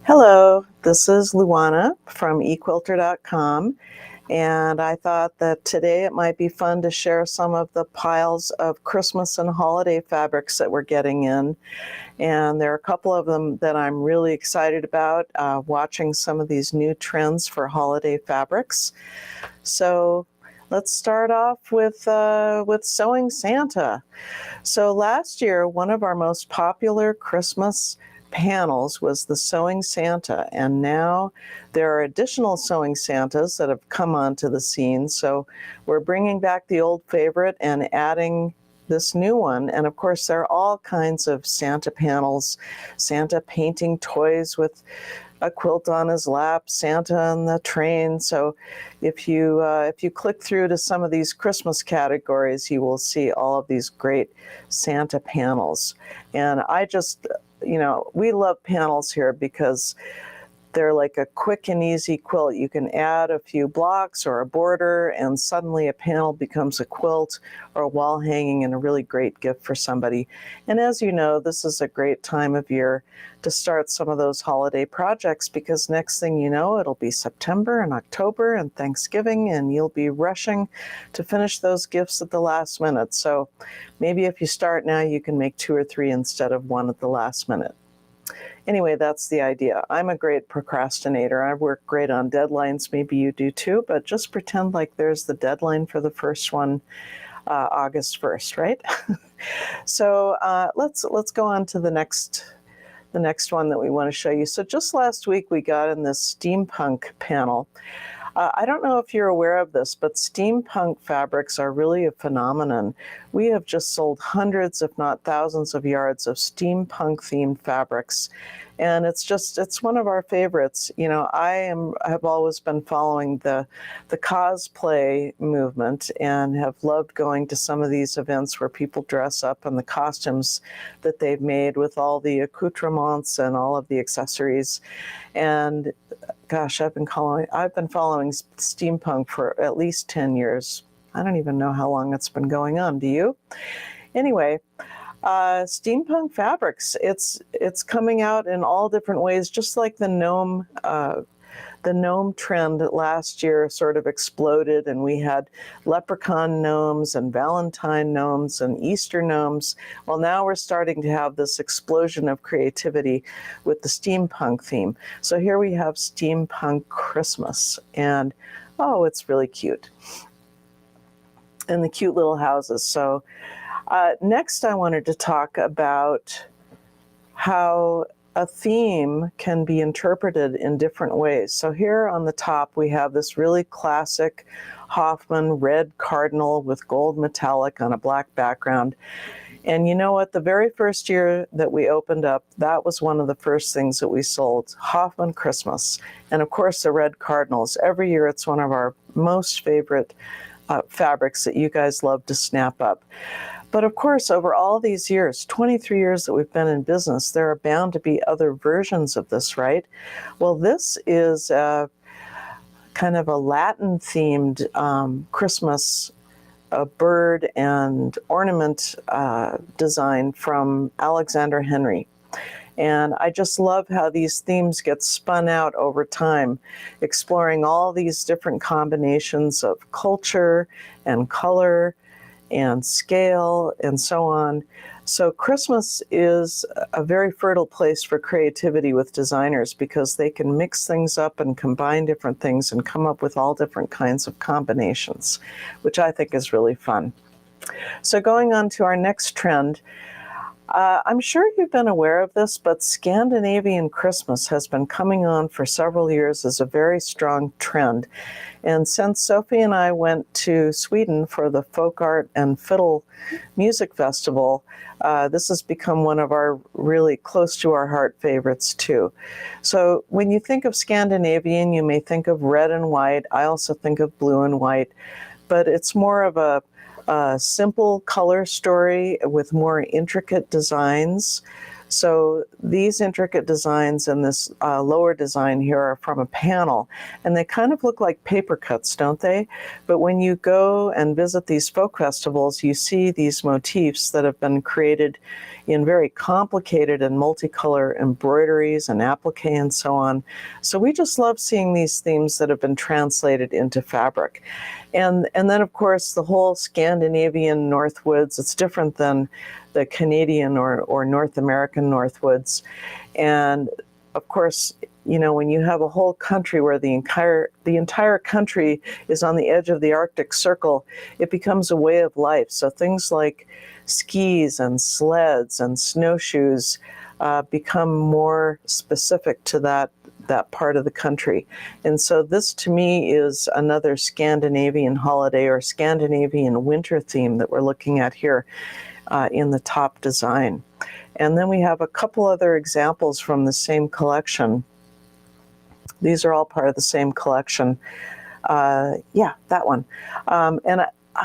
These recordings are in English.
Hello, this is Luana from Equilter.com, and I thought that today it might be fun to share some of the piles of Christmas and holiday fabrics that we're getting in. And there are a couple of them that I'm really excited about, watching some of these new trends for holiday fabrics. So let's start off with Sewing Santa. So last year, one of our most popular Christmas panels was the Sewing Santa, and now there are additional Sewing Santas that have come onto the scene. So we're bringing back the old favorite and adding this new one. And of course, there are all kinds of Santa panels, Santa painting toys with a quilt on his lap, Santa on the train. So if you click through to some of these Christmas categories, you will see all of these great Santa panels. And I just, we love panels here because they're like a quick and easy quilt. You can add a few blocks or a border, and suddenly a panel becomes a quilt or a wall hanging and a really great gift for somebody. And as you know, this is a great time of year to start some of those holiday projects, because next thing you know, it'll be September and October and Thanksgiving, and you'll be rushing to finish those gifts at the last minute. So maybe if you start now, you can make 2 or 3 instead of 1 at the last minute. Anyway, that's the idea. I'm a great procrastinator. I work great on deadlines. Maybe you do too, but just pretend like there's the deadline for the first one, August 1st, right? So let's go on to the next one that we want to show you. So just last week we got in this steampunk panel. I don't know if you're aware of this, but steampunk fabrics are really a phenomenon. We have just sold hundreds, if not thousands, of yards of steampunk themed fabrics. And it's one of our favorites. I have always been following the cosplay movement and have loved going to some of these events where people dress up in the costumes that they've made with all the accoutrements and all of the accessories. And gosh, I've been following steampunk for at least 10 years. I don't even know how long it's been going on. Do you? Anyway, steampunk fabrics, it's coming out in all different ways, just like the gnome trend last year sort of exploded, and we had leprechaun gnomes and Valentine gnomes and Easter gnomes. Well, now we're starting to have this explosion of creativity with the steampunk theme. So here we have Steampunk Christmas, and oh, it's really cute. And the cute little houses. So next I wanted to talk about how a theme can be interpreted in different ways. So here on the top, we have this really classic Hoffman red Cardinal with gold metallic on a black background. And you know what? The very first year that we opened up, that was one of the first things that we sold, Hoffman Christmas. And of course, the red Cardinals. Every year, it's one of our most favorite fabrics that you guys love to snap up. But of course, over all these years, 23 years that we've been in business, there are bound to be other versions of this, right? Well, this is kind of a Latin-themed Christmas bird and ornament design from Alexander Henry. And I just love how these themes get spun out over time, exploring all these different combinations of culture and color and scale and so on. So Christmas is a very fertile place for creativity with designers, because they can mix things up and combine different things and come up with all different kinds of combinations, which I think is really fun. So going on to our next trend, I'm sure you've been aware of this, but Scandinavian Christmas has been coming on for several years as a very strong trend. And since Sophie and I went to Sweden for the Folk Art and Fiddle Music Festival, this has become one of our really close to our heart favorites too. So when you think of Scandinavian, you may think of red and white. I also think of blue and white, but it's more of a simple color story with more intricate designs. So these intricate designs and this lower design here are from a panel, and they kind of look like paper cuts, don't they? But when you go and visit these folk festivals, you see these motifs that have been created in very complicated and multicolor embroideries and applique and so on. So we just love seeing these themes that have been translated into fabric. And then, of course, the whole Scandinavian Northwoods, it's different than the Canadian or North American Northwoods. And, of course, you know, when you have a whole country where the entire country is on the edge of the Arctic Circle, it becomes a way of life. So things like skis and sleds and snowshoes become more specific to that part of the country. And so this to me is another Scandinavian holiday or Scandinavian winter theme that we're looking at here in the top design. And then we have a couple other examples from the same collection. These are all part of the same collection. Yeah, that one.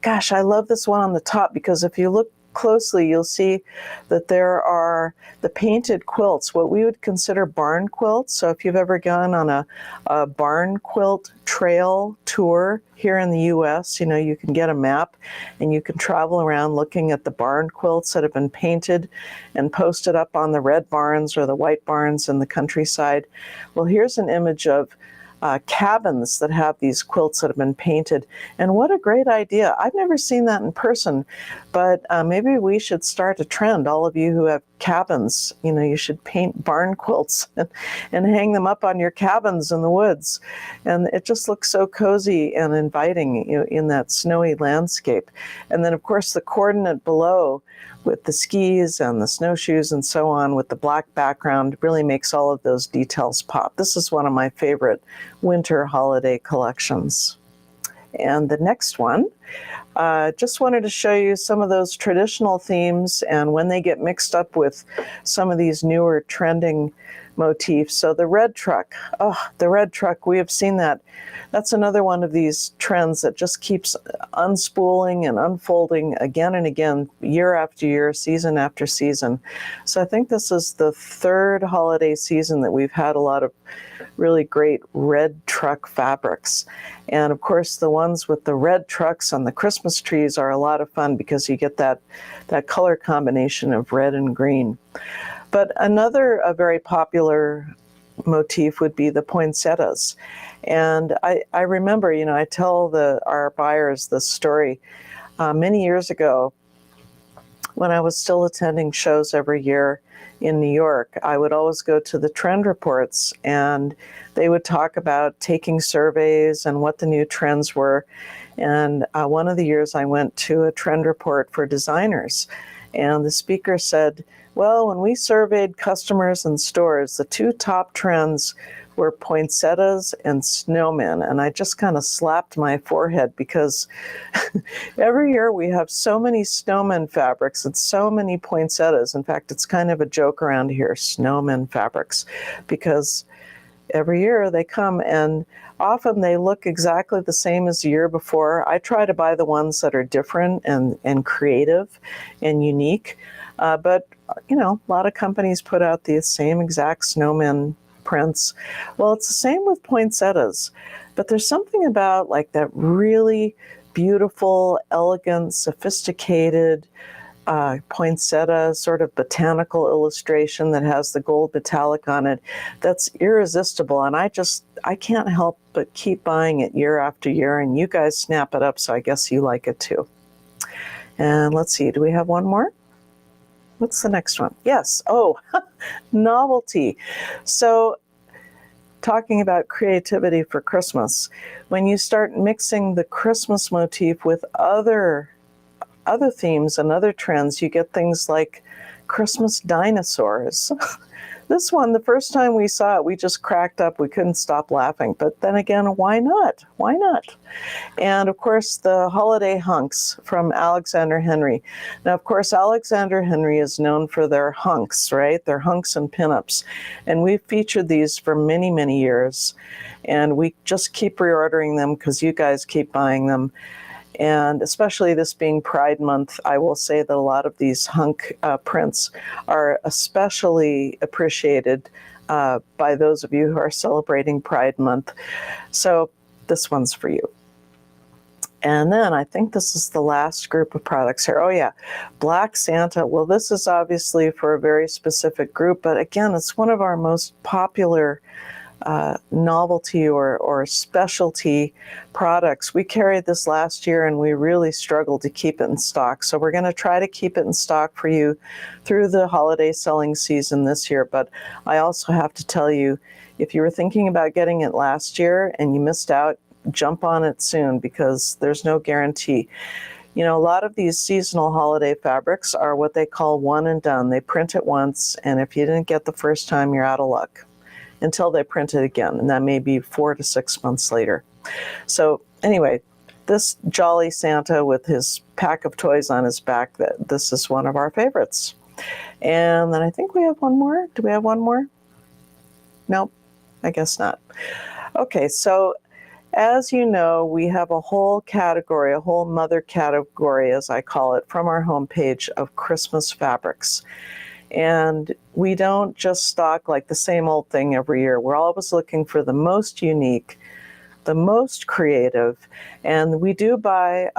Gosh, I love this one on the top, because if you look closely, you'll see that there are the painted quilts, what we would consider barn quilts. So if you've ever gone on a barn quilt trail tour here in the US, you know, you can get a map and you can travel around looking at the barn quilts that have been painted and posted up on the red barns or the white barns in the countryside. Well, here's an image of cabins that have these quilts that have been painted. And what a great idea. I've never seen that in person, but maybe we should start a trend. All of you who have cabins, you know, you should paint barn quilts and hang them up on your cabins in the woods. And it just looks so cozy and inviting, you know, in that snowy landscape. And then, of course, the coordinate below with the skis and the snowshoes and so on with the black background really makes all of those details pop. This is one of my favorite winter holiday collections. And the next one, just wanted to show you some of those traditional themes and when they get mixed up with some of these newer trending motifs. So the red truck, we have seen that. That's another one of these trends that just keeps unspooling and unfolding again and again, year after year, season after season. So I think this is the third holiday season that we've had a lot of really great red truck fabrics. And of course, the ones with the red trucks on the Christmas trees are a lot of fun because you get that color combination of red and green. But another very popular motif would be the poinsettias. And I remember, you know, I tell our buyers this story many years ago when I was still attending shows every year in New York. I would always go to the trend reports and they would talk about taking surveys and what the new trends were. And one of the years I went to a trend report for designers, and the speaker said, well, when we surveyed customers and stores, the two top trends were poinsettias and snowmen. And I just kind of slapped my forehead because every year we have so many snowmen fabrics and so many poinsettias. In fact, it's kind of a joke around here, snowmen fabrics, because every year they come and often they look exactly the same as the year before. I try to buy the ones that are different and creative and unique. But, you know, a lot of companies put out the same exact snowmen prints. Well, it's the same with poinsettias, but there's something about like that really beautiful, elegant, sophisticated poinsettia sort of botanical illustration that has the gold metallic on it that's irresistible. And I can't help but keep buying it year after year, and you guys snap it up, so I guess you like it too. And let's see, do we have one more? What's the next one? Yes. Oh, Novelty. So talking about creativity for Christmas, when you start mixing the Christmas motif with other themes and other trends, you get things like Christmas dinosaurs. This one, the first time we saw it, we just cracked up. We couldn't stop laughing. But then again, why not? Why not? And of course, the holiday hunks from Alexander Henry. Now, of course, Alexander Henry is known for their hunks, right? Their hunks and pinups. And we've featured these for many, many years. And we just keep reordering them because you guys keep buying them. And especially this being Pride Month, I will say that a lot of these hunk prints are especially appreciated by those of you who are celebrating Pride Month. So this one's for you. And then I think this is the last group of products here. Oh yeah, Black Santa. Well, this is obviously for a very specific group, but again, it's one of our most popular novelty or specialty products. We carried this last year and we really struggled to keep it in stock. So we're going to try to keep it in stock for you through the holiday selling season this year. But I also have to tell you, if you were thinking about getting it last year and you missed out, jump on it soon, because there's no guarantee. You know, a lot of these seasonal holiday fabrics are what they call one and done. They print it once, and if you didn't get the first time, you're out of luck until they print it again, and that may be 4 to 6 months later. So anyway, this jolly Santa with his pack of toys on his back, this is one of our favorites. And then I think we have one more. Do we have one more? Nope, I guess not. Okay, so as you know, we have a whole category, a whole mother category, as I call it, from our homepage of Christmas fabrics. And we don't just stock like the same old thing every year. We're always looking for the most unique, the most creative, and we do buy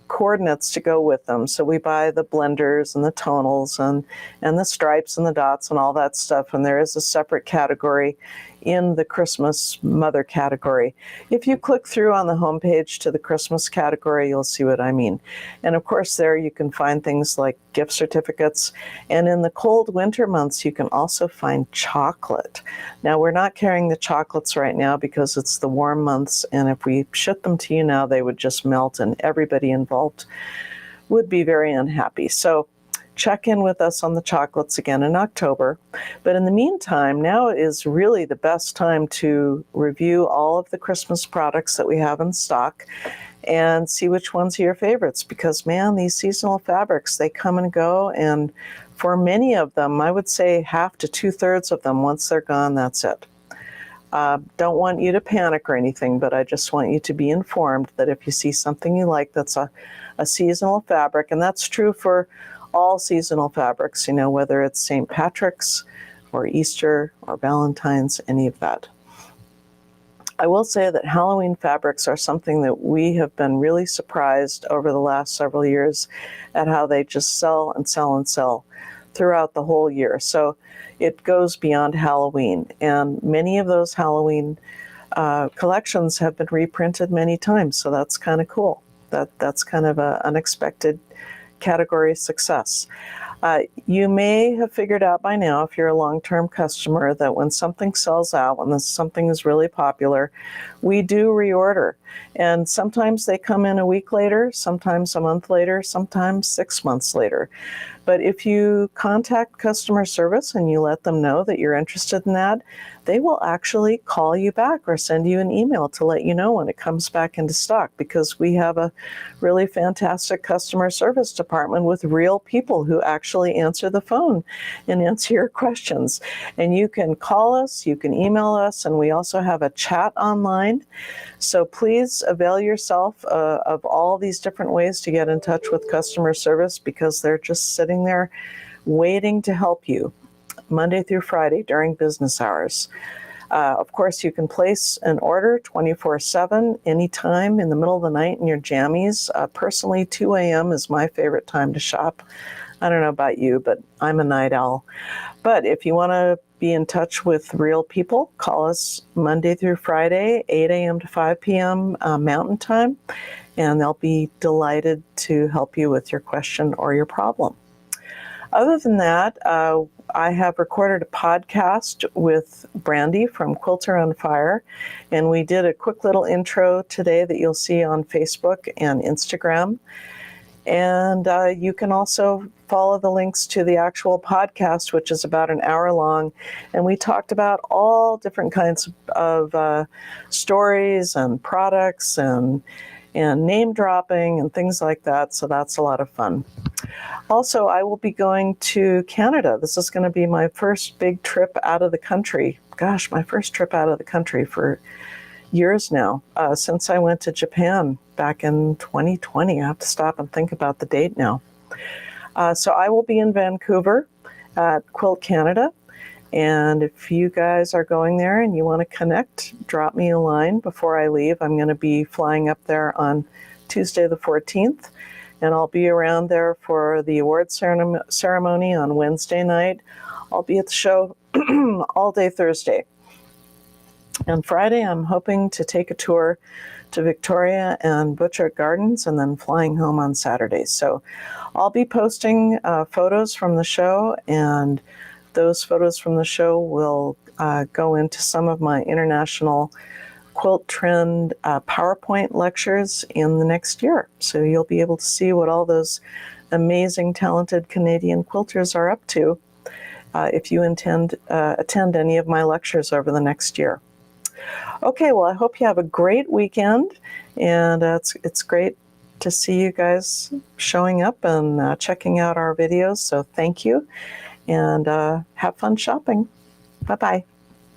coordinates to go with them. So we buy the blenders and the tonals and the stripes and the dots and all that stuff. And there is a separate category in the Christmas mother category. If you click through on the homepage to the Christmas category, you'll see what I mean. And of course, there you can find things like gift certificates. And in the cold winter months, you can also find chocolate. Now, we're not carrying the chocolates right now because it's the warm months. And if we ship them to you now, they would just melt and everybody involved would be very unhappy. So check in with us on the chocolates again in October. But in the meantime, now is really the best time to review all of the Christmas products that we have in stock and see which ones are your favorites, because man, these seasonal fabrics, they come and go, and for many of them, I would say half to 2/3 of them, once they're gone, that's it. Don't want you to panic or anything, but I just want you to be informed that if you see something you like that's a seasonal fabric, and that's true for all seasonal fabrics, you know, whether it's St. Patrick's or Easter or Valentine's, any of that. I will say that Halloween fabrics are something that we have been really surprised over the last several years at how they just sell and sell and sell throughout the whole year. So it goes beyond Halloween, and many of those Halloween collections have been reprinted many times, so that's kind of cool. That's kind of an unexpected category success. You may have figured out by now, if you're a long-term customer, that when something sells out, when something is really popular, we do reorder. And sometimes they come in a week later, sometimes a month later, sometimes 6 months later. But if you contact customer service and you let them know that you're interested in that, they will actually call you back or send you an email to let you know when it comes back into stock, because we have a really fantastic customer service department with real people who actually answer the phone and answer your questions. And you can call us, you can email us, and we also have a chat online. So please avail yourself of all these different ways to get in touch with customer service, because they're just sitting there waiting to help you Monday through Friday during business hours. Of course, you can place an order 24/7, anytime in the middle of the night in your jammies. Personally, 2 a.m. is my favorite time to shop. I don't know about you, but I'm a night owl. But if you want to be in touch with real people, call us Monday through Friday, 8 a.m. to 5 p.m. Mountain Time, and they'll be delighted to help you with your question or your problem. Other than that, I have recorded a podcast with Brandy from Quilter on Fire, and we did a quick little intro today that you'll see on Facebook and Instagram. And you can also follow the links to the actual podcast, which is about an hour long. And we talked about all different kinds of stories and products and name dropping and things like that. So that's a lot of fun. Also, I will be going to Canada. This is going to be my first big trip out of the country. Gosh, my first trip out of the country for years now, since I went to Japan back in 2020. I have to stop and think about the date now. So I will be in Vancouver at Quilt Canada. And if you guys are going there and you want to connect, drop me a line before I leave. I'm going to be flying up there on Tuesday the 14th, and I'll be around there for the award ceremony on Wednesday night. I'll be at the show all day Thursday. And Friday, I'm hoping to take a tour to Victoria and Butchart Gardens and then flying home on Saturday. So I'll be posting photos from the show, and those photos from the show will go into some of my international quilt trend PowerPoint lectures in the next year. So you'll be able to see what all those amazing, talented Canadian quilters are up to if you intend attend any of my lectures over the next year. Okay, well, I hope you have a great weekend, and it's great to see you guys showing up and checking out our videos. So thank you, and have fun shopping. Bye-bye.